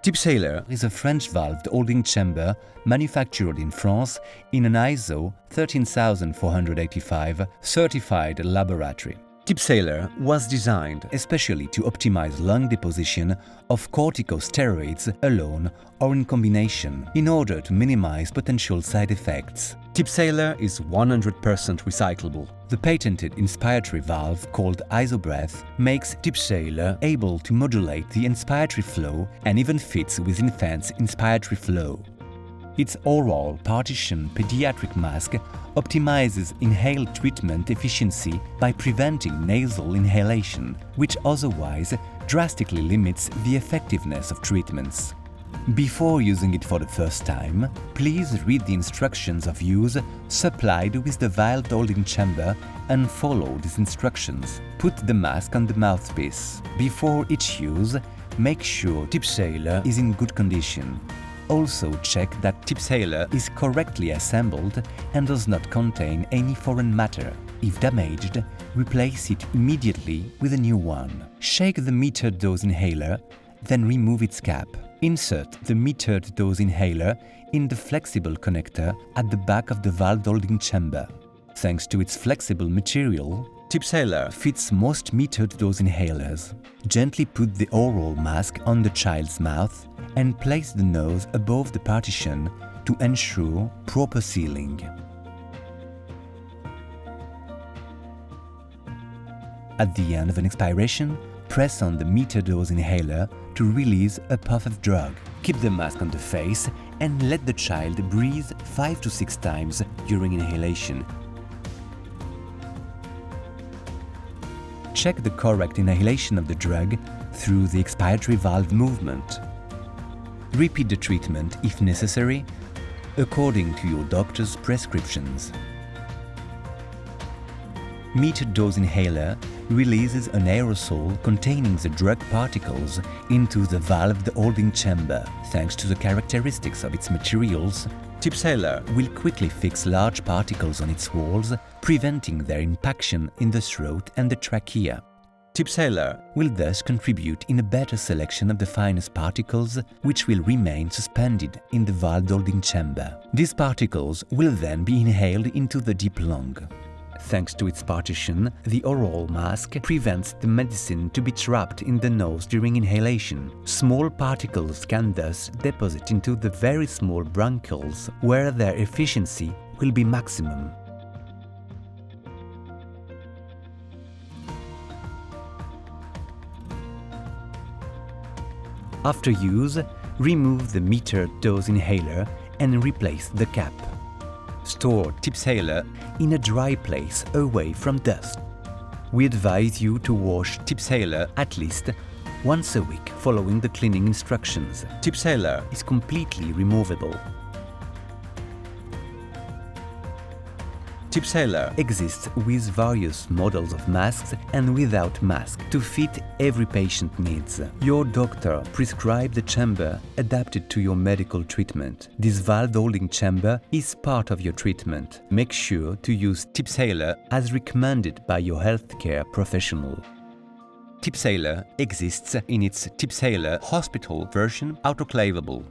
TipsHaler is a French valve holding chamber manufactured in France in an ISO 13485 certified laboratory. TipsHaler was designed especially to optimize lung deposition of corticosteroids alone or in combination in order to minimize potential side effects. TipsHaler is 100% recyclable. The patented inspiratory valve called IsoBreath makes TipsHaler able to modulate the inspiratory flow and even fits with infants' inspiratory flow. Its OrHal partition pediatric mask optimizes inhaled treatment efficiency by preventing nasal inhalation, which otherwise drastically limits the effectiveness of treatments. Before using it for the first time, please read the instructions of use supplied with the vial holding chamber and follow these instructions. Put the mask on the mouthpiece. Before each use, make sure TipsHaler is in good condition. Also check that TipsHaler is correctly assembled and does not contain any foreign matter. If damaged, replace it immediately with a new one. Shake the metered dose inhaler, then remove its cap. Insert the metered dose inhaler in the flexible connector at the back of the valve holding chamber. Thanks to its flexible material, TipsHaler fits most metered dose inhalers. Gently put the OrHal mask on the child's mouth and place the nose above the partition to ensure proper sealing. At the end of an expiration, press on the metered dose inhaler to release a puff of drug. Keep the mask on the face and let the child breathe 5 to 6 times during inhalation. Check the correct inhalation of the drug through the expiratory valve movement. Repeat the treatment if necessary, according to your doctor's prescriptions. Metered dose inhaler releases an aerosol containing the drug particles into the valve holding chamber. Thanks to the characteristics of its materials, TipsHaler will quickly fix large particles on its walls, preventing their impaction in the throat and the trachea. TipsHaler will thus contribute in a better selection of the finest particles, which will remain suspended in the valve holding chamber. These particles will then be inhaled into the deep lung. Thanks to its partition, the OrHal mask prevents the medicine to be trapped in the nose during inhalation. Small particles can thus deposit into the very small bronchioles, where their efficiency will be maximum. After use, remove the metered dose inhaler and replace the cap. Store TipsHaler in a dry place away from dust. We advise you to wash TipsHaler at least once a week following the cleaning instructions. TipsHaler is completely removable. TipsHaler exists with various models of masks and without mask to fit every patient needs. Your doctor prescribed the chamber adapted to your medical treatment. This valve holding chamber is part of your treatment. Make sure to use TipsHaler as recommended by your healthcare professional. TipsHaler exists in its TipsHaler Hospital version autoclavable.